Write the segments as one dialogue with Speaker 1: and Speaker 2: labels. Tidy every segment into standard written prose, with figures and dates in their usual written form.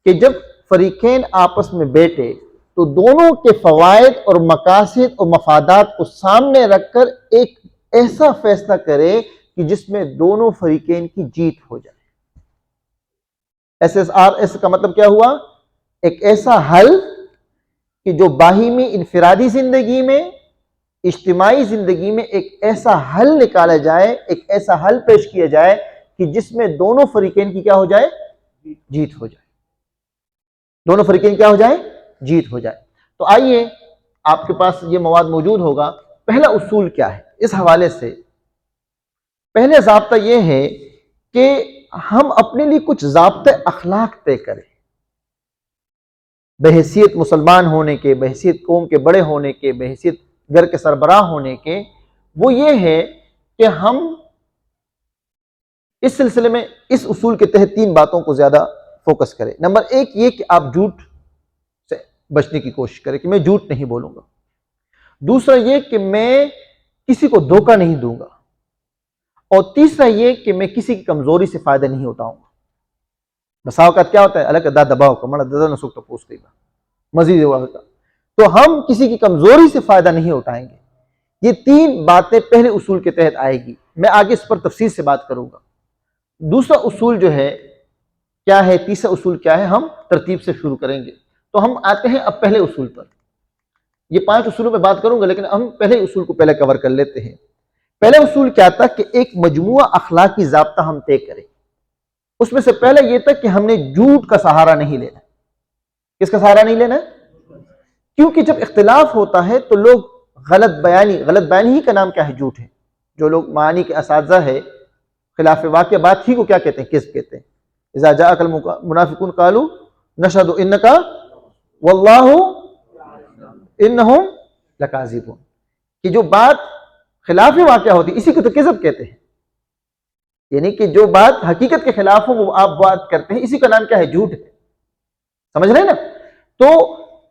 Speaker 1: کہ جب فریقین آپس میں بیٹھے تو دونوں کے فوائد اور مقاصد اور مفادات کو سامنے رکھ کر ایک ایسا فیصلہ کرے کہ جس میں دونوں فریقین کی جیت ہو جائے۔ SSRS کا مطلب کیا ہوا؟ ایک ایسا حل کہ جو باہمی انفرادی زندگی میں، اجتماعی زندگی میں ایک ایسا حل نکالا جائے، ایک ایسا حل پیش کیا جائے کہ جس میں دونوں فریقین کی کیا ہو جائے؟ جیت ہو جائے۔ دونوں فریقین کیا ہو جائے؟ جیت ہو جائے۔ تو آئیے، آپ کے پاس یہ مواد موجود ہوگا۔ پہلا اصول کیا ہے اس حوالے سے؟ پہلے ضابطہ یہ ہے کہ ہم اپنے لیے کچھ ضابطۂ اخلاق طے کریں، بحیثیت مسلمان ہونے کے، بحیثیت قوم کے بڑے ہونے کے، بحیثیت گھر کے سربراہ ہونے کے۔ وہ یہ ہے کہ ہم اس سلسلے میں اس اصول کے تحت 3 باتوں کو زیادہ فوکس کریں۔ نمبر 1 یہ کہ آپ جھوٹ سے بچنے کی کوشش کریں کہ میں جھوٹ نہیں بولوں گا۔ دوسرا یہ کہ میں کسی کو دھوکہ نہیں دوں گا، اور تیسرا یہ کہ میں کسی کی کمزوری سے فائدہ نہیں اٹھاؤں گا۔ بسا اوقات کیا ہوتا ہے؟ الگ دا دباؤ کا مڑا دادا نسوک تو پوچھ گئی مزید کا، تو ہم کسی کی کمزوری سے فائدہ نہیں اٹھائیں گے۔ یہ 3 باتیں پہلے اصول کے تحت آئے گی، میں آگے اس پر تفصیل سے بات کروں گا۔ دوسرا اصول جو ہے کیا ہے، تیسرا اصول کیا ہے، ہم ترتیب سے شروع کریں گے۔ تو ہم آتے ہیں اب پہلے اصول پر۔ یہ 5 اصولوں پہ بات کروں گا، لیکن ہم پہلے اصول کو پہلے کور کر لیتے ہیں۔ پہلے اصول کیا تھا کہ ایک مجموعہ اخلاقی ضابطہ ہم طے کریں۔ اس میں سے پہلے یہ تھا کہ ہم نے جھوٹ کا سہارا نہیں لینا۔ کس کا سہارا نہیں لینا؟ کیونکہ جب اختلاف ہوتا ہے تو لوگ غلط بیانی ہی کا نام کیا ہے؟ جھوٹ ہے۔ جو لوگ معانی کے اساتذہ ہے، خلاف واقع بات ہی کو کیا کہتے ہیں؟ کذب کہتے ہیں۔ اذا جاءک المنافقون قالوا نشهد انک واللہ انہم لکاذبون، کہ جو بات خلاف واقع ہوتی اسی کو تو کذب کہتے ہیں، یعنی کہ جو بات حقیقت کے خلاف ہو وہ آپ بات کرتے ہیں، اسی کا نام کیا ہے؟ جھوٹ ہے۔ سمجھ رہے ہیں نا؟ تو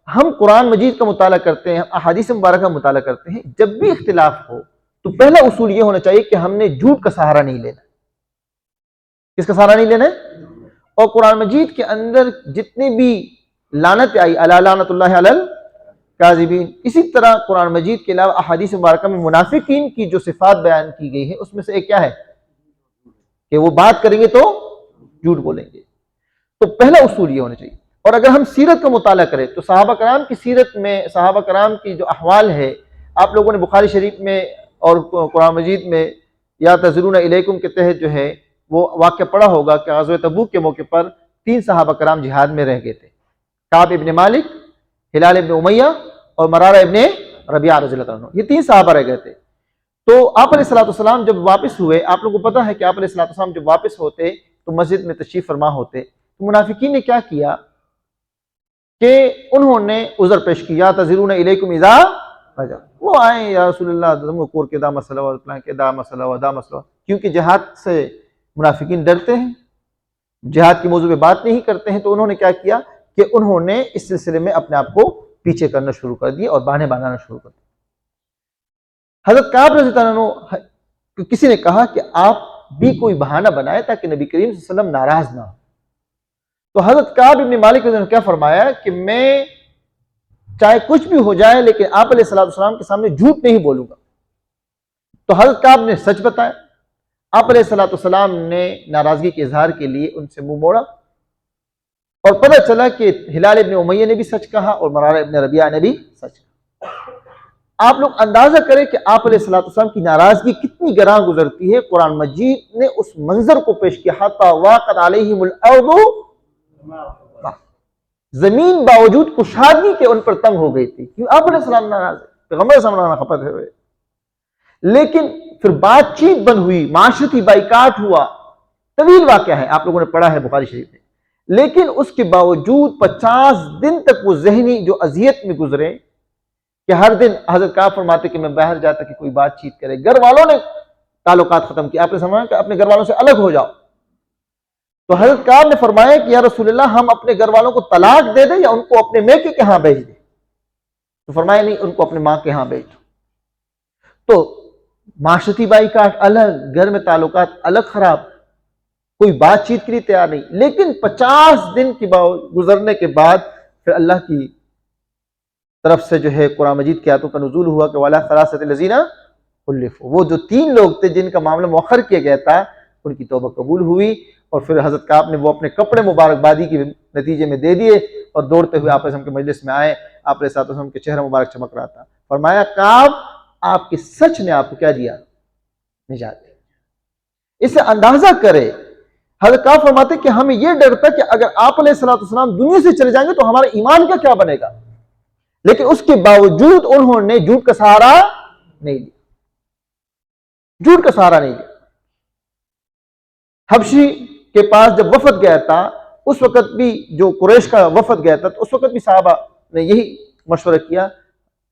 Speaker 1: ہم قرآن مجید کا مطالعہ کرتے ہیں، احادیث مبارکہ کا مطالعہ کرتے ہیں، جب بھی اختلاف ہو تو پہلا اصول یہ ہونا چاہیے کہ ہم نے جھوٹ کا سہارا نہیں لینا۔ کس کا سہارا نہیں لینا ہے؟ اور قرآن مجید کے اندر جتنی بھی لعنت آئی، الا لعنت اللہ علی الکاذبین، اسی طرح قرآن مجید کے علاوہ احادیث مبارکہ میں منافقین کی جو صفات بیان کی گئی ہے، اس میں سے ایک کیا ہے؟ کہ وہ بات کریں گے تو جھوٹ بولیں گے۔ تو پہلا اصول یہ ہونا چاہیے۔ اور اگر ہم سیرت کا مطالعہ کریں تو صحابہ کرام کی سیرت میں، صحابہ کرام کی جو احوال ہے، آپ لوگوں نے بخاری شریف میں اور قرآن مجید میں یا تذرون الیکم کے تحت جو ہے وہ واقعہ پڑھا ہوگا کہ غزوہ تبوک کے موقع پر 3 صحابہ کرام جہاد میں رہ گئے تھے، کعب ابن مالک، ہلال ابن امیہ اور مرارہ ابن ربیعہ رضی اللہ عنہ۔ یہ 3 صحابہ رہ گئے تھے۔ تو آپ علیہ الصلوۃ والسلام جب واپس ہوئے، آپ لوگوں کو پتہ ہے کہ آپ علیہ الصلوۃ والسلام جب واپس ہوتے تو مسجد میں تشریف فرما ہوتے، تو منافقین نے کیا کیا کہ انہوں نے عذر پیش کیا، تذرون الیکم اذا رجع، وہ آئے یا رسول اللہ ہم کو کور کے دا مسئلہ و فلاں کے دا مسئلہ و دا مسئلہ، کیونکہ جہاد سے منافقین ڈرتے ہیں، جہاد کی موضوع پہ بات نہیں کرتے ہیں۔ تو انہوں نے کیا کیا کہ انہوں نے اس سلسلے میں اپنے آپ کو پیچھے کرنا شروع کر دیا اور بہانے بنانا شروع کر دیا۔ حضرت کعب رضی اللہ عنہ کسی نے کہا کہ آپ بھی کوئی بہانہ بنائے تاکہ نبی کریم صلی اللہ علیہ وسلم ناراض نہ ہو۔ تو حضرت کعب ابن مالک نے کیا فرمایا کہ میں چاہے کچھ بھی ہو جائے لیکن آپ علیہ الصلوۃ والسلام کے سامنے جھوٹ نہیں بولوں گا۔ تو حضرت کعب نے سچ بتایا۔ آپ علیہ الصلوۃ والسلام نے ناراضگی کے اظہار کے لیے ان سے منہ موڑا، اور پتہ چلا کہ ہلال ابن امیہ نے بھی سچ کہا اور مرارہ ابن ربیعہ نے بھی سچ کہا۔ آپ لوگ اندازہ کریں کہ آپ علیہ الصلوۃ والسلام کی ناراضگی کتنی گراں گزرتی ہے۔ قرآن مجید نے اس منظر کو پیش کیا، حتی واقت علیہم الارض، زمین باوجود کشادگی کے ان پر تنگ ہو گئی تھی، کیوں؟ آپ علیہ السلام ناراض ہے، پیغمبر صلی اللہ علیہ وسلم خپت ہوئے، لیکن پھر بات چیت بند ہوئی، معاشرتی بائیکاٹ ہوا، طویل واقعہ ہے، آپ لوگوں نے پڑھا ہے بخاری شریف میں۔ لیکن اس کے باوجود 50 دن تک وہ ذہنی جو اذیت میں گزرے کہ ہر دن حضرت کعب فرماتے کہ میں باہر جاتا کہ کوئی بات چیت کرے، گھر والوں نے تعلقات ختم کیا، آپ نے سمجھا کہ اپنے گھر والوں سے الگ ہو جاؤ۔ تو حضرت کعب نے فرمایا کہ یا رسول اللہ ہم اپنے گھر والوں کو طلاق دے دیں یا ان کو اپنے میکے کے ہاں بھیج دیں؟ تو فرمایا نہیں، ان کو اپنے ماں کے ہاں بھیج دو۔ تو معاشرتی بائیکاٹ الگ، گھر میں تعلقات الگ خراب۔ کوئی بات چیت کے لیے تیار نہیں. لیکن 50 دن کی گزرنے کے بعد پھر اللہ کی طرف سے جو ہے قرآن مجید کی آیتوں کا نزول ہوا کہ وَلَا ثَلَاثَةِ الَّذِينَ خُلِّفُوا، وہ جو 3 لوگ تھے جن کا معاملہ مؤخر کیا گیا تھا ان کی توبہ قبول ہوئی، اور پھر حضرت کعب نے وہ اپنے کپڑے مبارکبادی کے نتیجے میں دے دیے اور دوڑتے ہوئے آپ کے مجلس میں آئے. آپ علیہ الصلوۃ والسلام کے چہرہ مبارک چمک رہا تھا. فرمایا کعب آپ کے سچ نے آپ کو کیا دیا؟ نجات. اس سے اندازہ کرے حضرت کعب فرماتے کہ ہمیں یہ ڈر تھا کہ اگر آپ علیہ الصلوۃ والسلام دنیا سے چلے جائیں گے تو ہمارا ایمان کا کیا بنے گا، لیکن اس کے باوجود انہوں نے جھوٹ کا سہارا نہیں لیا. جھوٹ کا سہارا نہیں لیا. حبشی کے پاس جب وفد گیا تھا اس وقت بھی جو قریش کا وفد گیا تھا تو اس وقت بھی صحابہ نے یہی مشورہ کیا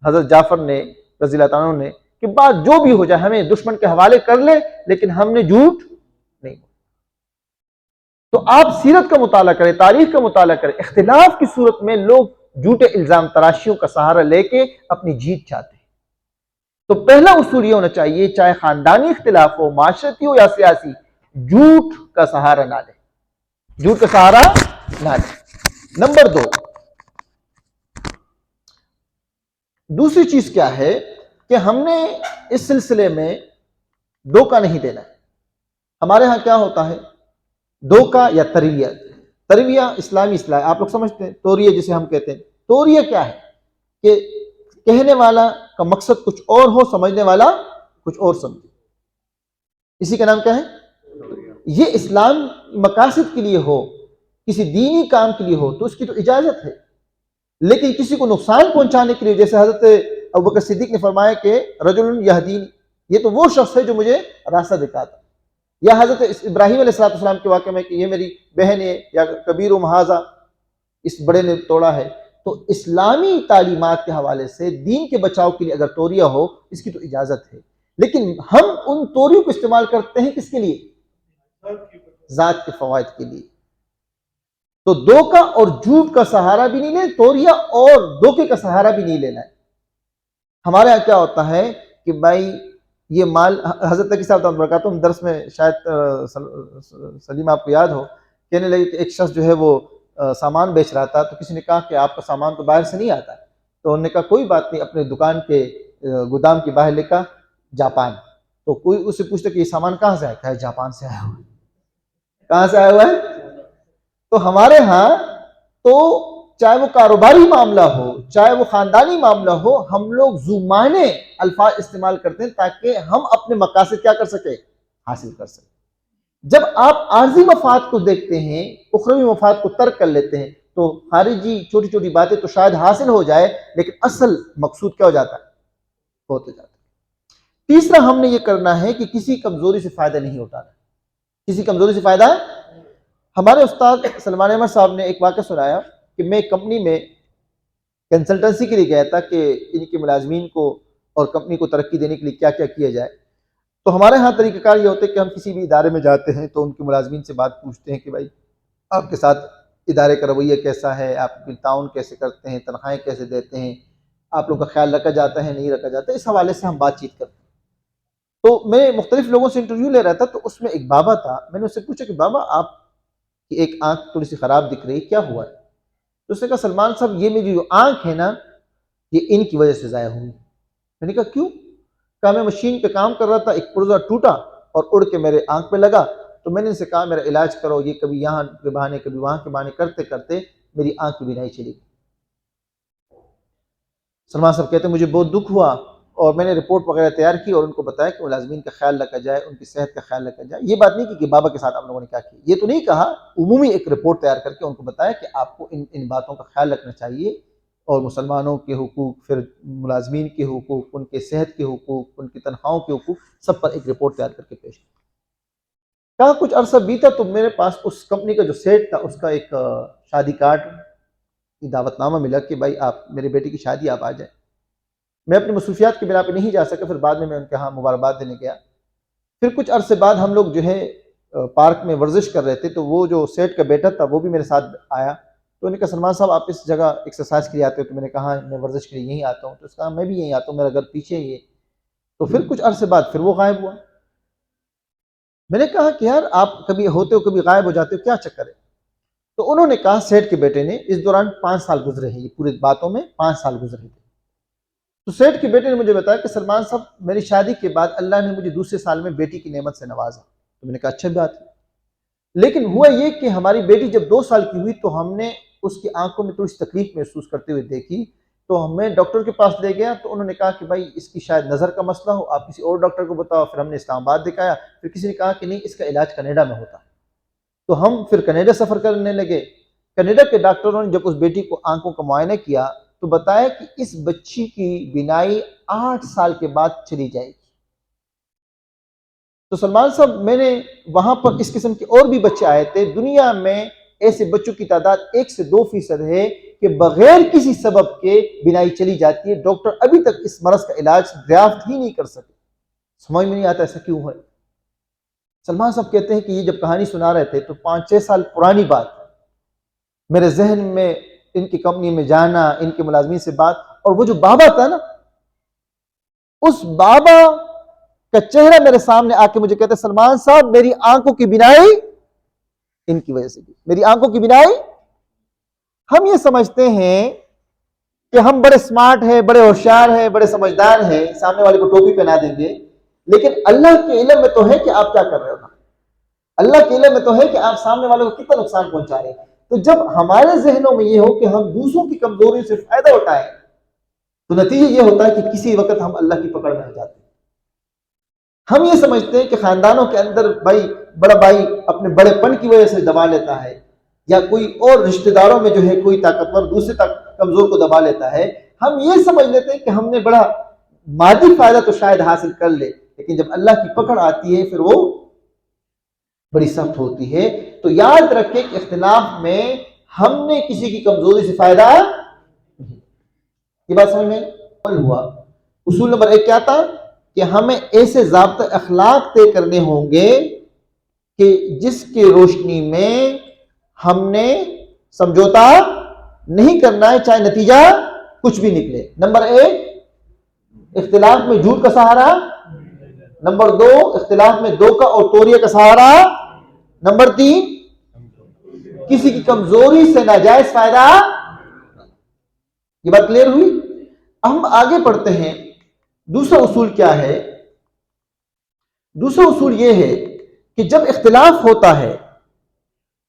Speaker 1: حضرت جعفر نے رضی اللہ تعالیٰ عنہ نے کہ بات جو بھی ہو جائے ہمیں دشمن کے حوالے کر لے لیکن ہم نے جھوٹ نہیں. تو آپ سیرت کا مطالعہ کریں، تاریخ کا مطالعہ کریں. اختلاف کی صورت میں لوگ جھوٹے الزام تراشیوں کا سہارا لے کے اپنی جیت چاہتے ہیں. تو پہلا اصول یہ ہونا چاہیے چاہے خاندانی اختلاف ہو، معاشرتی ہو یا سیاسی، جھوٹ کا سہارا نہ لے. جھوٹ کا سہارا نہ لے. نمبر 2، دوسری چیز کیا ہے کہ ہم نے اس سلسلے میں دھوکہ نہیں دینا ہے. ہمارے ہاں کیا ہوتا ہے دھوکہ یا ترویہ. ترویہ اسلامی اصطلاح آپ لوگ سمجھتے ہیں، توریہ جسے ہم کہتے ہیں. توریہ کیا ہے کہ کہنے والا کا مقصد کچھ اور ہو، سمجھنے والا کچھ اور سمجھے. اسی کا نام کیا ہے؟ یہ اسلام مقاصد کے لیے ہو، کسی دینی کام کے لیے ہو تو اس کی تو اجازت ہے، لیکن کسی کو نقصان پہنچانے کے لیے، جیسے حضرت ابوبکر صدیق نے فرمایا کہ رجل یہدینی، یہ تو وہ شخص ہے جو مجھے راستہ دکھاتا. یا حضرت ابراہیم علیہ السلام کے واقعے میں کہ یہ میری بہن ہے، یا کبیر و محاذہ اس بڑے نے توڑا ہے. تو اسلامی تعلیمات کے حوالے سے دین کے بچاؤ کے لیے اگر توریہ ہو اس کی تو اجازت ہے، لیکن ہم ان توریوں کو استعمال کرتے ہیں کس کے لیے؟ ذات کے فوائد کے لیے. تو دھوکہ اور جھوٹ کا سہارا بھی نہیں لینا، توریہ اور دھوکے کا سہارا بھی نہیں لینا ہے. ہمارے یہاں کیا ہوتا ہے کہ بھائی یہ مال، حضرت تقی صاحب برکاتہ ہم درس میں شاید سلیم آپ کو یاد ہو، کہنے لگے کہ ایک شخص جو ہے وہ سامان بیچ رہا تھا، تو کسی نے کہا کہ آپ کا سامان تو باہر سے نہیں آتا ہے. تو انہوں نے کہا کوئی بات نہیں، اپنے دکان کے گودام کے باہر لکھا جاپان. تو کوئی اس سے پوچھتا کہ یہ سامان کہاں سے آیا؟ کہا جاپان سے آیا ہوا ہے. کہاں سے آیا ہوا ہے؟ تو ہمارے ہاں تو چاہے وہ کاروباری معاملہ ہو چاہے وہ خاندانی معاملہ ہو، ہم لوگ زمانے الفاظ استعمال کرتے ہیں تاکہ ہم اپنے مقاصد کیا کر سکیں؟ حاصل کر سکیں. جب آپ عارضی مفاد کو دیکھتے ہیں، اخروی مفاد کو ترک کر لیتے ہیں، تو خارجی چھوٹی چھوٹی باتیں تو شاید حاصل ہو جائے لیکن اصل مقصود کیا ہو جاتا ہے؟ ہوتے جاتا ہے. تیسرا ہم نے یہ کرنا ہے کہ کسی کمزوری سے فائدہ نہیں اٹھانا. کسی کمزوری سے فائدہ، ہمارے استاد سلمان احمد صاحب نے ایک واقعہ سنایا کہ میں کمپنی میں کنسلٹنسی کے لیے گیا تھا کہ ان کے ملازمین کو اور کمپنی کو ترقی دینے کے لیے کیا کیا کیا جائے. تو ہمارے ہاں طریقہ کار یہ ہوتا ہے کہ ہم کسی بھی ادارے میں جاتے ہیں تو ان کے ملازمین سے بات پوچھتے ہیں کہ بھائی آپ کے ساتھ ادارے کا رویہ کیسا ہے، آپ تعاون کیسے کرتے ہیں، تنخواہیں کیسے دیتے ہیں، آپ لوگوں کا خیال رکھا جاتا ہے نہیں رکھا جاتا ہے. اس حوالے سے ہم بات چیت کرتے ہیں. تو میں مختلف لوگوں سے انٹرویو لے رہا تھا، تو اس میں ایک بابا تھا. میں نے اس سے پوچھا کہ بابا آپ کی ایک آنکھ تھوڑی سی خراب دکھ رہی، کیا ہوا ہے؟ تو اس نے کہا سلمان صاحب یہ میری جو آنکھ ہے نا یہ ان کی وجہ سے ضائع ہوئی. میں نے کہا کیوں؟ کہا میں مشین پہ کام کر رہا تھا، ایک پرزہ ٹوٹا اور اڑ کے میرے آنکھ پہ لگا، تو میں نے ان سے کہا میرا علاج کرو. یہ کبھی یہاں کے بہانے کبھی وہاں کے بہانے کرتے کرتے میری آنکھ کی بینائی چلی گئی. سلمان صاحب کہتے ہیں مجھے بہت دکھ ہوا اور میں نے رپورٹ وغیرہ تیار کی اور ان کو بتایا کہ ملازمین کا خیال رکھا جائے، ان کی صحت کا خیال رکھا جائے. یہ بات نہیں کی کہ بابا کے ساتھ آپ لوگوں نے کیا کیا، یہ تو نہیں کہا. عمومی ایک رپورٹ تیار کر کے ان کو بتایا کہ آپ کو ان باتوں کا خیال رکھنا چاہیے، اور مسلمانوں کے حقوق، پھر ملازمین کے حقوق، ان کے صحت کے حقوق، ان کی تنخواہوں کے حقوق، سب پر ایک رپورٹ تیار کر کے پیش کی. کہا کچھ عرصہ بیتا تو میرے پاس اس کمپنی کا جو سیٹ تھا اس کا ایک شادی کارڈ دعوت نامہ ملا کہ بھائی آپ میرے بیٹی کی شادی آپ آ جائیں. میں اپنی مصروفیات کی بنا پہ نہیں جا سکا. پھر بعد میں ان کے ہاں مبارکباد دینے گیا. پھر کچھ عرصے بعد ہم لوگ جو ہے پارک میں ورزش کر رہے تھے، تو وہ جو سیٹ کا بیٹا تھا وہ بھی میرے ساتھ آیا. تو انہوں نے کہا سلمان صاحب آپ اس جگہ ایکسرسائز کے لیے آتے ہو؟ تو میں نے کہا میں ورزش کے لیے یہیں آتا ہوں. تو اس کا میں بھی یہیں آتا ہوں، میرا گھر پیچھے ہی ہے. تو پھر کچھ عرصے بعد پھر وہ غائب ہوا. میں نے کہا کہ یار آپ کبھی ہوتے ہو کبھی غائب ہو جاتے ہو، کیا چکر ہے؟ تو انہوں نے کہا سیٹھ کے بیٹے نے، اس دوران 5 سال گزرے ہیں، یہ پورے باتوں میں 5 سال گزرے تھے، تو سیٹھ کے بیٹے نے مجھے بتایا کہ سلمان صاحب میری شادی کے بعد اللہ نے مجھے دوسرے سال میں بیٹی کی نعمت سے نوازا۔ تو میں نے کہا اچھا بات ہے، لیکن ہوا یہ کہ ہماری بیٹی جب 2 سال کی ہوئی تو ہم نے اس کی آنکھوں میں تھوڑی سی تکلیف محسوس کرتے ہوئے دیکھی، تو ہمیں ڈاکٹر کے پاس لے گیا، تو انہوں نے کہا کہ بھائی اس کی شاید نظر کا مسئلہ ہو، آپ کسی اور ڈاکٹر کو بتاؤ۔ پھر ہم نے اسلام آباد دکھایا، پھر کسی نے کہا کہ نہیں اس کا علاج کینیڈا میں ہوتا، تو ہم پھر کینیڈا سفر کرنے لگے۔ کینیڈا کے ڈاکٹروں نے جب اس بیٹی کو آنکھوں کا معائنہ کیا تو بتایا کہ اس بچی کی بینائی 8 سال کے بعد چلی جائے گی۔ تو سلمان صاحب میں نے وہاں پر اس قسم کے اور بھی بچے آئے تھے، دنیا میں ایسے بچوں کی تعداد 1 سے 2% ہے کہ بغیر کسی سبب کے بینائی چلی جاتی ہے، ڈاکٹر ابھی تک اس مرض کا علاج دریافت ہی نہیں کر سکے۔ سمجھ میں نہیں آتا ایسا کیوں ہے۔ سلمان صاحب کہتے ہیں کہ یہ جب کہانی سنا رہے تھے تو 5-6 سال پرانی بات میرے ذہن میں، ان کی کمپنی میں جانا، ان کے ملازمین سے بات، اور وہ جو بابا تھا نا، اس بابا کا چہرہ میرے سامنے آ کے مجھے کہتے سلمان صاحب میری آنکھوں کی بینائی ان کی وجہ سے بھی، میری آنکھوں کی بینائی۔ ہم یہ سمجھتے ہیں کہ ہم بڑے سمارٹ ہیں، بڑے ہوشیار ہیں، بڑے سمجھدار ہیں، سامنے والے کو ٹوپی پہنا دیں گے، لیکن اللہ کے علم میں تو ہے کہ آپ کیا کر رہے ہو، اللہ کے علم میں تو ہے کہ آپ سامنے والے کو کتنا نقصان پہنچا رہے ہیں۔ تو جب ہمارے ذہنوں میں یہ ہو کہ ہم دوسروں کی کمزوری سے فائدہ اٹھائیں تو نتیجہ یہ ہوتا ہے کہ کسی وقت ہم اللہ کی پکڑ میں آ جاتے ہیں۔ ہم یہ سمجھتے ہیں کہ خاندانوں کے اندر بڑا بھائی اپنے بڑے پن کی وجہ سے دبا لیتا ہے، یا کوئی اور رشتہ داروں میں جو ہے کوئی طاقتور دوسرے کمزور کو دبا لیتا ہے۔ ہم یہ سمجھ لیتے ہیں کہ ہم نے بڑا مادی فائدہ تو شاید حاصل کر لے، لیکن جب اللہ کی پکڑ آتی ہے پھر وہ بڑی سخت ہوتی ہے۔ تو یاد رکھیں کہ اختلاف میں ہم نے کسی کی کمزوری سے فائدہ نہیں۔ یہ بات سمجھ میں ہوا۔ اصول نمبر 1 کیا تھا کہ ہمیں ایسے ضابطۂ اخلاق طے کرنے ہوں گے کہ جس کی روشنی میں ہم نے سمجھوتا نہیں کرنا ہے، چاہے نتیجہ کچھ بھی نکلے۔ نمبر 1 اختلاف میں جھوٹ کا سہارا، نمبر 2 اختلاف میں دھوکہ اور توریہ کا سہارا، نمبر 3 کسی کی کمزوری سے ناجائز فائدہ۔ یہ بات کلیئر ہوئی؟ ہم آگے پڑھتے ہیں۔ دوسرا اصول کیا ہے؟ دوسرا اصول یہ ہے کہ جب اختلاف ہوتا ہے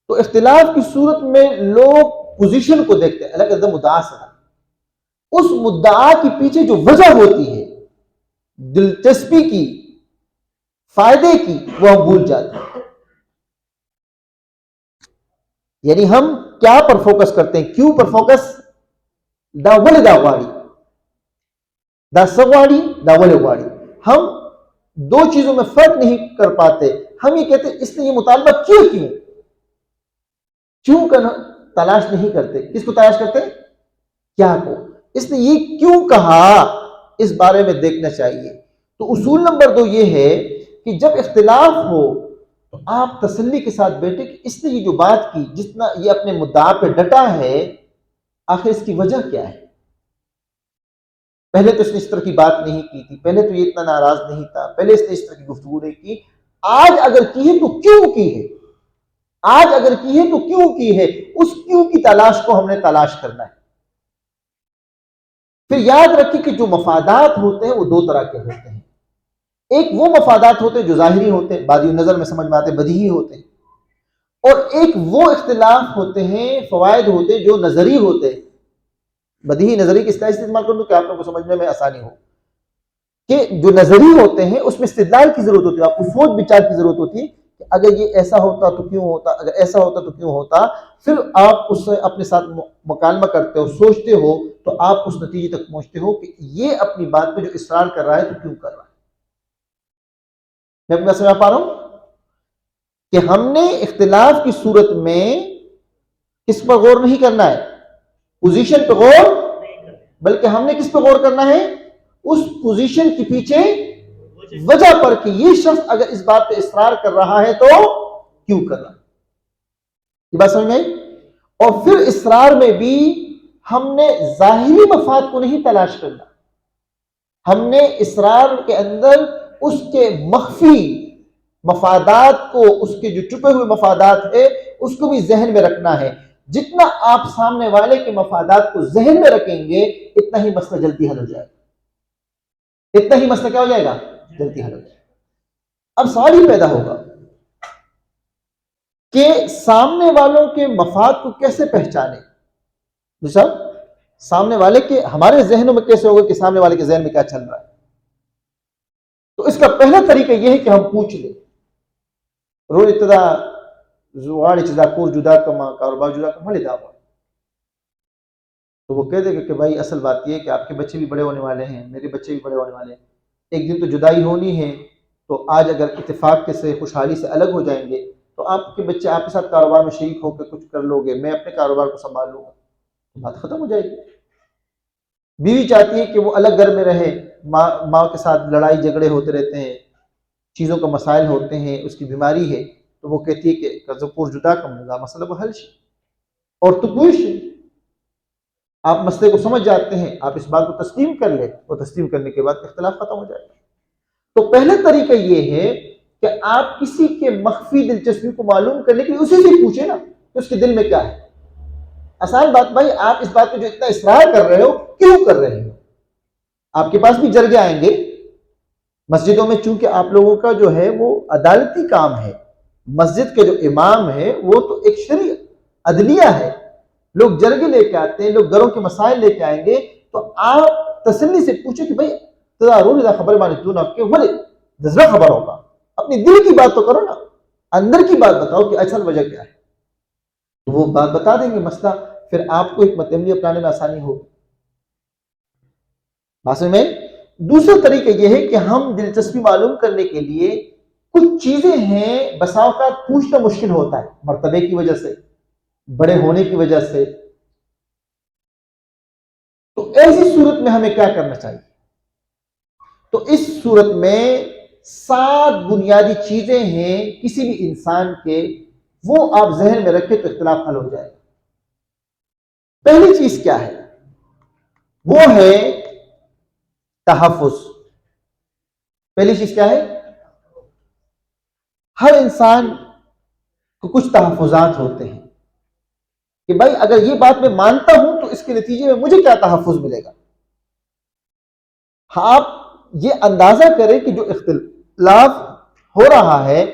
Speaker 1: تو اختلاف کی صورت میں لوگ پوزیشن کو دیکھتے ہیں، الگ مدعا سے اس مدعا کے پیچھے جو وجہ ہوتی ہے دلچسپی کی، فائدے کی، وہ ہم بھول جاتے ہیں۔ یعنی ہم کیا پر فوکس کرتے ہیں؟ کیوں پر فوکس؟ دا ولے دا واڑی، دا سواڑی دا ولے واڑی۔ ہم دو چیزوں میں فرق نہیں کر پاتے۔ ہم یہ کہتے ہیں اس نے یہ مطالبہ کیوں کا تلاش نہیں کرتے۔ کس کو تلاش کرتے؟ کیا کو؟ اس نے یہ کیوں کہا، اس بارے میں دیکھنا چاہیے۔ تو اصول نمبر 2 یہ ہے کہ جب اختلاف ہو تو آپ تسلی کے ساتھ بیٹھے کہ اس نے یہ جو بات کی، جتنا یہ اپنے مدعا پہ ڈٹا ہے، آخر اس کی وجہ کیا ہے؟ پہلے تو اس نے اس طرح کی بات نہیں کی تھی، پہلے تو یہ اتنا ناراض نہیں تھا، پہلے اس نے اس طرح کی گفتگو نہیں کی، آج اگر کی ہے تو کیوں کی ہے؟ آج اگر کی ہے تو کیوں کی ہے؟ اس کیوں کی تلاش کو ہم نے تلاش کرنا ہے۔ پھر یاد رکھیں کہ جو مفادات ہوتے ہیں وہ 2 طرح کے ہوتے ہیں۔ ایک وہ مفادات ہوتے ہیں جو ظاہری ہوتے ہیں، بادی نظر میں سمجھ میں آتے، بدیہی ہوتے ہیں، اور ایک وہ اختلاف ہوتے ہیں، فوائد ہوتے ہیں جو نظری ہوتے ہیں۔ بدیہی نظری کس طرح استعمال کروں کہ آپ لوگوں کو سمجھنے میں آسانی ہو، کہ جو نظری ہوتے ہیں اس میں استدلال کی ضرورت ہوتی ہے، آپ کو سوچ بچار کی ضرورت ہوتی ہے کہ اگر یہ ایسا ہوتا تو کیوں ہوتا، اگر ایسا ہوتا تو کیوں ہوتا۔ پھر آپ اس سے اپنے ساتھ مکالمہ کرتے ہو، سوچتے ہو، تو آپ اس نتیجے تک پہنچتے ہو کہ یہ اپنی بات پہ جو اصرار کر رہا ہے تو کیوں کر رہا ہے۔ میں اپنا سمجھ پا رہا ہوں کہ ہم نے اختلاف کی صورت میں کس پر غور نہیں کرنا ہے؟ پوزیشن پہ غور، بلکہ ہم نے کس پہ غور کرنا ہے؟ اس پوزیشن کے پیچھے وجہ پر کہ یہ شخص اگر اس بات پہ اصرار کر رہا ہے تو کیوں کر رہا ہے۔ یہ بات سمجھ میں آئی؟ اور پھر اصرار میں بھی ہم نے ظاہری مفاد کو نہیں تلاش کرنا، ہم نے اصرار کے اندر اس کے مخفی مفادات کو، اس کے جو چھپے ہوئے مفادات ہے اس کو بھی ذہن میں رکھنا ہے. جتنا آپ سامنے والے کے مفادات کو ذہن میں رکھیں گے اتنا ہی مسئلہ جلدی حل ہو جائے گا. اتنا ہی مسئلہ کیا ہو جائے گا؟ جلدی حل ہو جائے گا. اب سوال ہی پیدا ہوگا کہ سامنے والوں کے مفاد کو کیسے پہچانے؟ صاحب سامنے والے کے ہمارے ذہنوں میں کیسے ہوگا کہ سامنے والے کے ذہن میں کیا چل رہا ہے؟ تو اس کا پہلا طریقہ یہ ہے کہ ہم پوچھ لیں. رو ابتدا زوار چدا کور جدا کما کاروبار جدا کما لے دعوا. تو وہ کہہ دے گا کہ بھائی اصل بات یہ ہے کہ آپ کے بچے بھی بڑے ہونے والے ہیں، میرے بچے بھی بڑے ہونے والے ہیں، ایک دن تو جدائی ہونی ہے. تو آج اگر اتفاق کے سے خوشحالی سے الگ ہو جائیں گے تو آپ کے بچے آپ کے ساتھ کاروبار میں شریک ہو کے کچھ کر لو گے، میں اپنے کاروبار کو سنبھال لوں گا، بات ختم ہو جائے گی. بیوی چاہتی ہے کہ وہ الگ گھر میں رہے، ماں کے ساتھ لڑائی جھگڑے ہوتے رہتے ہیں، چیزوں کا مسائل ہوتے ہیں، اس کی بیماری ہے، تو وہ کہتی ہے کہ قرض پور جدا کم ہوگا مسئلہ کو حل شی اور تو پوچھ. آپ مسئلے کو سمجھ جاتے ہیں، آپ اس بات کو تسلیم کر لیں، اور تسلیم کرنے کے بعد اختلاف ختم ہو جائے گا. تو پہلا طریقہ یہ ہے کہ آپ کسی کے مخفی دلچسپی کو معلوم کرنے کے لیے اسی سے پوچھیں نا کہ اس کے دل میں کیا ہے. آسان بات بھائی، آپ اس بات پہ جو اتنا اصرار کر رہے ہو کیوں کر رہے ہو؟ آپ کے پاس بھی جرگے آئیں گے مسجدوں میں، چونکہ آپ لوگوں کا جو ہے وہ عدالتی کام ہے. مسجد کے جو امام ہے وہ تو ایک شرعی عدلیہ ہے. لوگ جرگے لے کے آتے ہیں، لوگ گھروں کے مسائل لے کے آئیں گے، تو آپ تسلی سے پوچھیں کہ بھائی خبر مانے تو نہ کہ بولے جذبہ خبر ہوگا، اپنی دل کی بات تو کرو نا، اندر کی بات بتاؤ کہ اصل وجہ کیا ہے. تو وہ بات بتا دیں گے، مسئلہ پھر آپ کو حکمت عملی اپنانے میں آسانی ہوگی. بات میں دوسرا طریقہ یہ ہے کہ ہم دلچسپی معلوم کرنے کے لیے کچھ چیزیں ہیں بسا اوقات پوچھنا مشکل ہوتا ہے، مرتبے کی وجہ سے، بڑے ہونے کی وجہ سے. تو ایسی صورت میں ہمیں کیا کرنا چاہیے؟ تو اس صورت میں 7 بنیادی چیزیں ہیں کسی بھی انسان کے، وہ آپ ذہن میں رکھیں تو اختلاف حل ہو جائے گا. پہلی چیز کیا ہے؟ وہ ہے تحفظ. پہلی چیز کیا ہے؟ ہر انسان کو کچھ تحفظات ہوتے ہیں کہ بھائی اگر یہ بات میں مانتا ہوں تو اس کے نتیجے میں مجھے کیا تحفظ ملے گا. آپ یہ اندازہ کریں کہ جو اختلاف ہو رہا ہے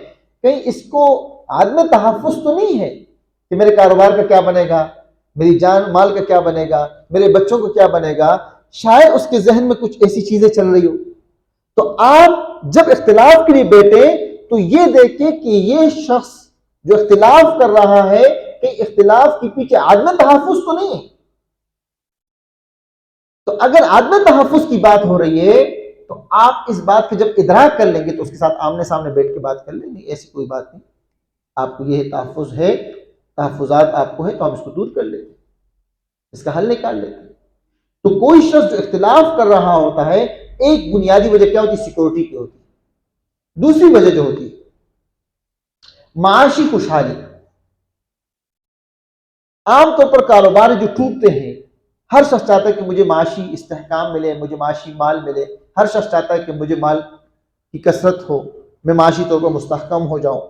Speaker 1: کہیں اس کو عدم تحفظ تو نہیں ہے کہ میرے کاروبار کا کیا بنے گا، میری جان مال کا کیا بنے گا، میرے بچوں کو کیا بنے گا. شاید اس کے ذہن میں کچھ ایسی چیزیں چل رہی ہو. تو آپ جب اختلاف کے لیے بیٹھے تو یہ دیکھیں کہ یہ شخص جو اختلاف کر رہا ہے کہ اختلاف کے پیچھے عدم تحفظ تو نہیں ہے. تو اگر عدم تحفظ کی بات ہو رہی ہے تو آپ اس بات کو جب ادراک کر لیں گے تو اس کے ساتھ آمنے سامنے بیٹھ کے بات کر لیں گے. ایسی کوئی بات نہیں، آپ کو یہ تحفظ ہے، تحفظات آپ کو ہے تو ہم اس کو دور کر لیتے ہیں، اس کا حل نکال لیتے ہیں. تو کوئی شخص جو اختلاف کر رہا ہوتا ہے، ایک بنیادی وجہ کیا ہوتی ہے؟ سیکورٹی کی ہوتی ہے. دوسری وجہ جو ہوتی ہے معاشی خوشحالی. عام طور پر کاروبار جو ٹوٹتے ہیں، ہر شخص چاہتا ہے کہ مجھے معاشی استحکام ملے، مجھے معاشی مال ملے. ہر شخص چاہتا ہے کہ مجھے مال کی کثرت ہو، میں معاشی طور پر مستحکم ہو جاؤں.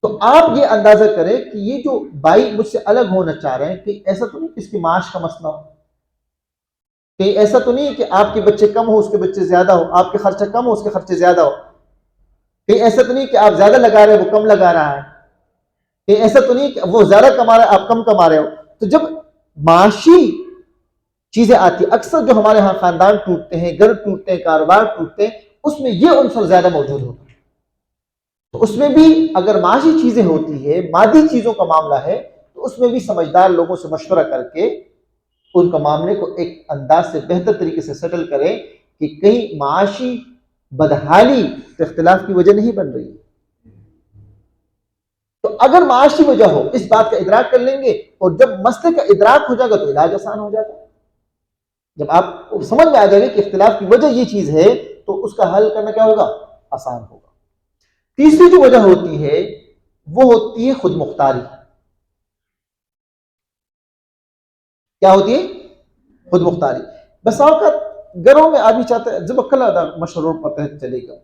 Speaker 1: تو آپ یہ اندازہ کریں کہ یہ جو بھائی مجھ سے الگ ہونا چاہ رہے ہیں، کہ ایسا تو نہیں کہ اس کی معاش کا مسئلہ ہو، کہیں ایسا تو نہیں ہے کہ آپ کے بچے کم ہو اس کے بچے زیادہ ہو، آپ کے خرچہ کم ہو اس کے خرچے زیادہ ہو. کہیں ایسا تو نہیں کہ آپ زیادہ لگا رہے ہیں وہ کم لگا رہا ہے. کہیں ایسا تو نہیں کہ وہ زیادہ کما رہا ہے آپ کم کما رہے ہو. تو جب معاشی چیزیں آتی ہیں، اکثر جو ہمارے ہاں خاندان ٹوٹتے ہیں، گھر ٹوٹتے ہیں، کاروبار ٹوٹتے ہیں، اس میں یہ عنصر زیادہ موجود ہوتا ہے. تو اس میں بھی اگر معاشی چیزیں ہوتی ہے، مادی چیزوں کا معاملہ ہے، تو اس میں بھی سمجھدار لوگوں سے مشورہ کر کے ان کا معاملے کو ایک انداز سے بہتر طریقے سے سیٹل کریں کہ کہیں معاشی بدحالی اختلاف کی وجہ نہیں بن رہی. تو اگر معاشی وجہ ہو اس بات کا ادراک کر لیں گے، اور جب مسئلے کا ادراک ہو جائے گا تو علاج آسان ہو جاتا ہے. جب آپ کو سمجھ میں آ جائے گا کہ اختلاف کی وجہ یہ چیز ہے تو اس کا حل کرنا کیا ہوگا؟ آسان ہوگا. تیسری جو وجہ ہوتی ہے وہ ہوتی ہے خود مختاری. کیا ہوتی ہے؟ خود مختاری. بس اوقات گھروں میں آدمی چاہتا ہے جب کل ادا مشرور پتہ چلے گا،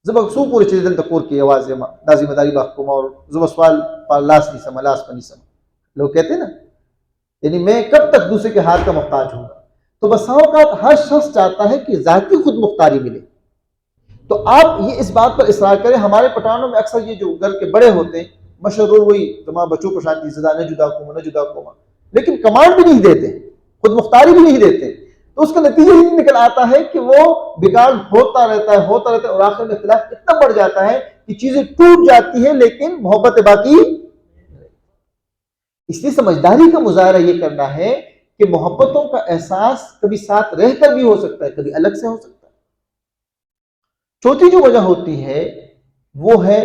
Speaker 1: زبا سو پورې چې دلته کور کې یوازې ما دا ذمہ داری به کوم اور زبا سوال پر لاس نیسم لاس پر نیسم. لوگ کہتے ہیں نا یعنی میں کب تک دوسرے کے ہاتھ کا محتاج ہوں گا. تو بسا اوقات ہر شخص چاہتا ہے کہ ذاتی خود مختاری ملے. تو آپ یہ اس بات پر اصرار کریں. ہمارے پٹھانوں میں اکثر یہ جو گھر کے بڑے ہوتے ہیں مشہور وہی تمام بچوں کو شانتی زدہ نہ جدا کو نہ جدا کو، لیکن کمانڈ بھی نہیں دیتے، خود مختاری بھی نہیں دیتے. تو اس کا نتیجہ یہ نکل آتا ہے کہ وہ بگاڑ ہوتا رہتا ہے اور آخر میں اختلاف اتنا بڑھ جاتا ہے کہ چیزیں ٹوٹ جاتی ہیں لیکن محبت باقی. اس لیے سمجھداری کا مظاہرہ یہ کرنا ہے کہ محبتوں کا احساس کبھی ساتھ رہ کر بھی ہو سکتا ہے، کبھی الگ سے ہو سکتا ہے. چوتھی جو وجہ ہوتی ہے وہ ہے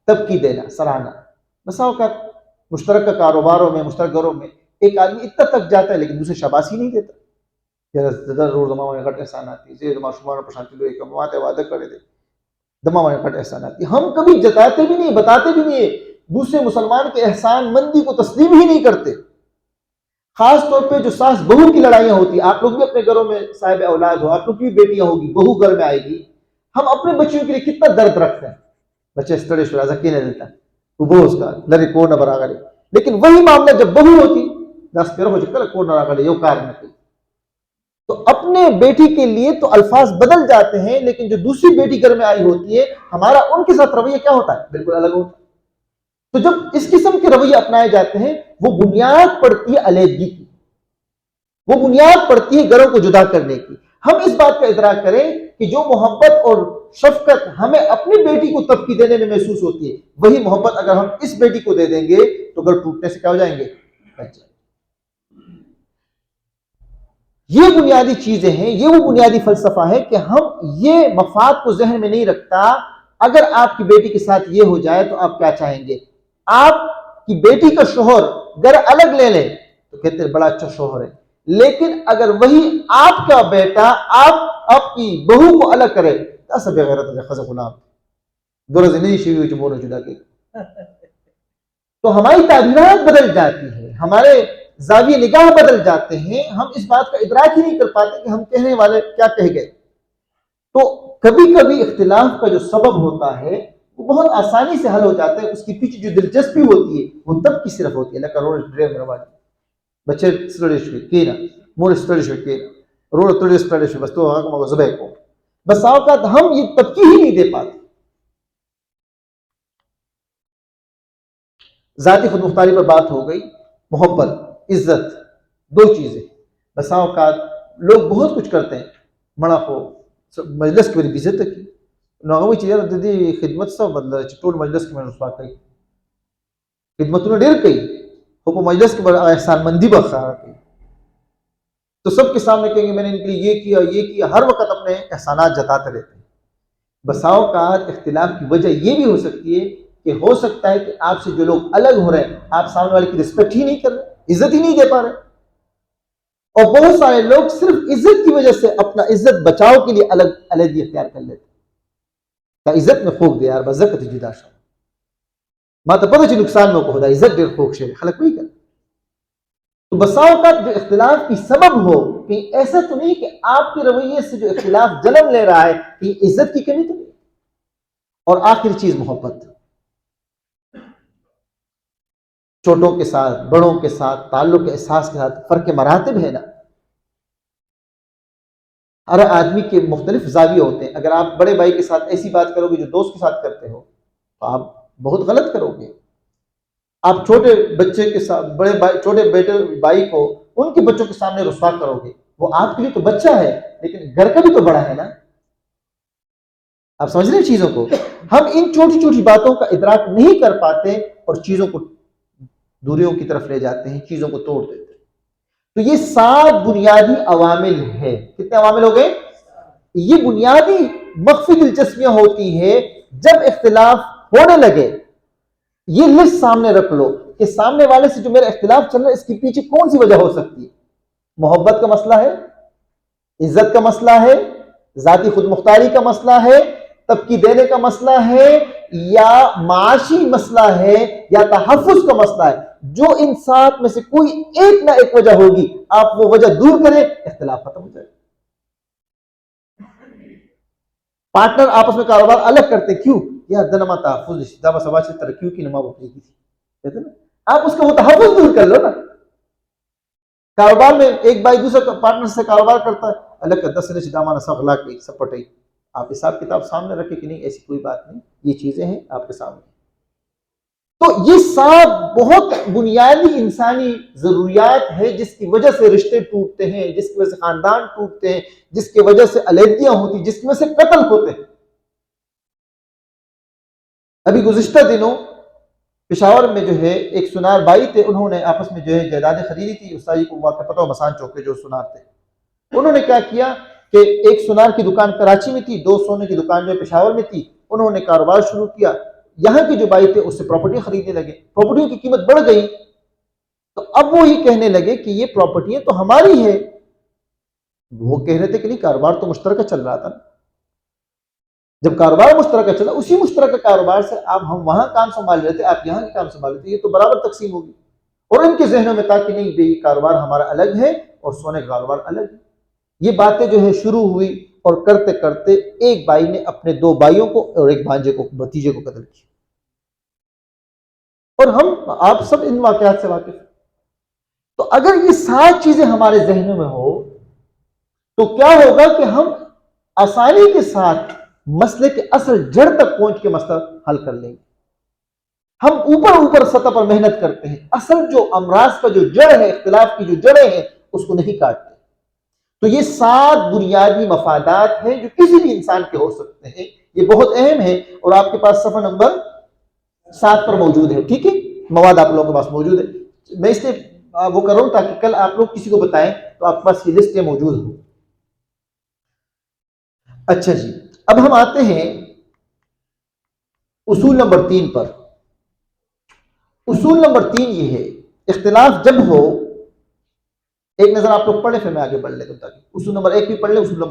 Speaker 1: تبکی دینا، سراہنا. بسا اوقات مشترکہ کاروباروں میں، مشترک گھروں میں ایک آدمی اتنا تک جاتا ہے لیکن دوسرے شاباشی نہیں دیتا. روز دما میں گھٹ احسان آتی ہے دما شمار پرشانتی لوگ کماتے وعدہ کرے دے دما میں گھٹ احسان آتی. ہم کبھی جتاتے بھی نہیں، بتاتے بھی نہیں، دوسرے مسلمان کے احسان مندی کو تسلیم ہی نہیں کرتے. خاص طور پہ جو ساس بہو کی لڑائیاں ہوتی ہیں، آپ لوگ بھی اپنے گھروں میں صاحب اولاد ہو، آپ لوگ کی بھی بیٹیاں ہوگی، بہو گھر میں آئے گی. ہم اپنے بچوں کے لیے کتنا درد رکھتے ہیں. بچے استڑے شرازہ کی نہیں دیتا وہ بوس کا لڑے کو نہ برا کرے، لیکن وہی معاملہ جب بہو ہوتی دس کرو ہو چکا کو نہ کرے یہ کار نہ کوئی. تو اپنے بیٹی کے لیے تو الفاظ بدل جاتے ہیں لیکن جو دوسری بیٹی گھر میں آئی ہوتی ہے ہمارا ان کے ساتھ رویہ کیا ہوتا ہے؟ بالکل الگ ہوتا ہے. تو جب اس قسم کے رویے اپنائے جاتے ہیں وہ بنیاد پڑتی ہے علیحدگی کی، وہ بنیاد پڑتی ہے گھروں کو جدا کرنے کی. ہم اس بات کا ادراک کریں کہ جو محبت اور شفقت ہمیں اپنی بیٹی کو تبکی دینے میں محسوس ہوتی ہے وہی محبت اگر ہم اس بیٹی کو دے دیں گے تو گھر ٹوٹنے سے کیا ہو جائیں گے؟ یہ بنیادی چیزیں ہیں، یہ وہ بنیادی فلسفہ ہے کہ ہم یہ مفاد کو ذہن میں نہیں رکھتا. اگر آپ کی بیٹی کے ساتھ یہ ہو جائے تو آپ کیا چاہیں گے؟ آپ کی بیٹی کا شوہر گھر الگ لے لے تو کہتے ہیں بڑا اچھا شوہر ہے، لیکن اگر وہی آپ کا بیٹا آپ کی بہو کو الگ کرے تو بغیرت خزق غلام درز نہیں شیوی جو مورو جدا کے تو ہماری تعبیرات بدل جاتی ہے، ہمارے زاویے نگاہ بدل جاتے ہیں. ہم اس بات کا ادراک ہی نہیں کر پاتے کہ ہم کہنے والے کیا کہہ گئے. تو کبھی کبھی اختلاف کا جو سبب ہوتا ہے وہ بہت آسانی سے حل ہو جاتا ہے. اس کی پیچھے جو دلچسپی ہوتی ہے وہ تب کی صرف ہوتی ہے. اللہ کا روڈ ڈریر میرا بات بچے سٹڈیشوی کینا مور سٹڈیشوی کینا روڈ تھوڑی سٹڈیشوی بس تو ہاں زبے کو بس اوقات ہم یہ تبکی ہی نہیں دے پاتے. ذاتی خود مختاری پر بات ہو گئی. محبت، عزت، دو چیزیں. بسا اوقات لوگ بہت کچھ کرتے ہیں مڑا ہو مجلس کی میری عزت کی ناغوی چیزیں دی خدمت سب بدل ٹول مجلس کی میں نے رسوا کی خدمتوں نے ڈیر کی ہو مجلس کے بڑا احسان مندی بخار کی تو سب کے سامنے کہیں گے میں نے ان کے لیے یہ کیا ہر وقت اپنے احسانات جتاتے رہتے ہیں. بسا اوقات اختلاف کی وجہ یہ بھی ہو سکتی ہے کہ ہو سکتا ہے کہ آپ سے جو لوگ الگ ہو رہے ہیں آپ سامنے والے کی رسپیکٹ ہی نہیں کر رہے، عزت ہی نہیں دے پا رہے. اور بہت سارے لوگ صرف عزت کی وجہ سے اپنا عزت بچاؤ کے لیے علیحدگی اختیار کر لیتے ہیں. عزت میں خوب دے یار بزکت جدا شو ماں تو پتہ چی نقصان میں کو خدا عزت دیر خوب شے خلق نہیں کر. تو بسا اوقات جو اختلاف کی سبب ہو کہ ایسا تو نہیں کہ آپ کے رویے سے جو اختلاف جنم لے رہا ہے کہ عزت کی کمی تو نہیں. اور آخری چیز محبت. چھوٹوں کے ساتھ بڑوں کے ساتھ تعلق کے احساس کے ساتھ فرق مراتب ہے نا. ہر آدمی کے مختلف زاویے ہوتے ہیں. اگر آپ بڑے بھائی کے ساتھ ایسی بات کرو گے جو دوست کے ساتھ کرتے ہو تو آپ بہت غلط کرو گے. آپ چھوٹے بچے کے ساتھ بڑے بھائی چھوٹے بیٹے بھائی کو ان کے بچوں کے سامنے رسوا کرو گے. وہ آپ کے لیے تو بچہ ہے لیکن گھر کا بھی تو بڑا ہے نا. آپ سمجھ رہے ہیں چیزوں کو. ہم ان چھوٹی چھوٹی باتوں کا ادراک نہیں کر پاتے اور چیزوں کو دوریوں کی طرف لے جاتے ہیں، چیزوں کو توڑ دیتے ہیں. تو یہ 7 بنیادی عوامل ہے. کتنے عوامل ہو گئے؟ یہ بنیادی مخفی دلچسپیاں ہوتی ہے جب اختلاف ہونے لگے. یہ لسٹ سامنے رکھ لو کہ سامنے والے سے جو میرا اختلاف چل رہا ہے اس کے پیچھے کون سی وجہ ہو سکتی ہے. محبت کا مسئلہ ہے، عزت کا مسئلہ ہے، ذاتی خود مختاری کا مسئلہ ہے، تبکی دینے کا مسئلہ ہے، یا معاشی مسئلہ ہے، یا تحفظ کا مسئلہ ہے. جو ان 7 میں سے کوئی ایک نہ ایک وجہ ہوگی آپ وہ وجہ دور کریں اختلاف ختم ہو جائے. پارٹنر آپس میں کاروبار الگ کرتے، کیوں؟ یا دنما تحفظ دا بسوا سے ترقیوں کی نما بپری کی تھی، کہتے ہیں نا، آپ اس کا وہ تحفظ دور کر لو نا. کاروبار میں ایک بھائی دوسرا پارٹنر سے کاروبار کرتا ہے، الگ کا 10 نے دامان سب اخلاق کی سب پٹائی، آپ حساب کتاب سامنے رکھے کہ نہیں ایسی کوئی بات نہیں، یہ چیزیں ہیں آپ کے سامنے. تو یہ سب بہت بنیادی انسانی ضروریات ہے جس کی وجہ سے رشتے ٹوٹتے ہیں، جس کی وجہ سے خاندان ٹوٹتے ہیں، جس کی وجہ سے علیحدگیاں ہوتی، جس کی وجہ سے قتل ہوتے ہیں. ابھی گزشتہ دنوں پشاور میں جو ہے ایک سنار بھائی تھے، انہوں نے آپس میں جو ہے جائیدادیں خریدی تھی. استاد جی کو واقعہ پتہ ہو، مسان چوک کے جو سنار تھے، انہوں نے کیا کیا کہ ایک سنار کی دکان کراچی میں تھی، 2 سونے کی دکان جو پشاور میں تھی. انہوں نے کاروبار شروع کیا، یہاں کے جو بھائی تھے اس سے پراپرٹی خریدنے لگے، پراپرٹیوں کی قیمت بڑھ گئی. تو اب وہ یہ کہنے لگے کہ یہ پراپرٹیاں تو ہماری ہے. وہ کہہ رہے تھے کہ نہیں، کاروبار تو مشترکہ چل رہا تھا. جب کاروبار مشترکہ چلا، اسی مشترکہ کاروبار سے آپ ہم وہاں کام سنبھال رہے تھے، آپ یہاں کے کام سنبھال رہے تھے، یہ تو برابر تقسیم ہوگی. اور ان کے ذہنوں میں تھا کہ نہیں بھائی، کاروبار ہمارا الگ ہے اور سونے کا کاروبار الگ ہے. یہ باتیں جو ہے شروع ہوئی اور کرتے کرتے ایک بھائی نے اپنے 2 بھائیوں کو اور ایک بھانجے کو، بھتیجے کو قتل کیا. اور ہم آپ سب ان واقعات سے واقف ہیں. تو اگر یہ 7 چیزیں ہمارے ذہنوں میں ہو تو کیا ہوگا کہ ہم آسانی کے ساتھ مسئلے کے اصل جڑ تک پہنچ کے مسئلہ حل کر لیں گے. ہم اوپر سطح پر محنت کرتے ہیں، اصل جو امراض کا جو جڑ ہے، اختلاف کی جو جڑیں ہیں، اس کو نہیں کاٹتے. تو یہ 7 بنیادی مفادات ہیں جو کسی بھی انسان کے ہو سکتے ہیں. یہ بہت اہم ہے اور آپ کے پاس صفحہ نمبر 7 پر موجود ہے. ٹھیک ہے، مواد آپ لوگوں کے پاس موجود ہے. میں اس لیے وہ کر رہا ہوں تاکہ کل آپ لوگ کسی کو بتائیں تو آپ کے پاس یہ لسٹ موجود ہو. اچھا جی، اب ہم آتے ہیں اصول نمبر 3 پر. اصول نمبر 3 یہ ہے، اختلاف جب ہو، ایک نظر آپ لوگ پڑھیں پھر میں آگے بڑھ لیتا ہوں تاکہ اصول نمبر 1 بھی پڑھ لیں، اصول نمبر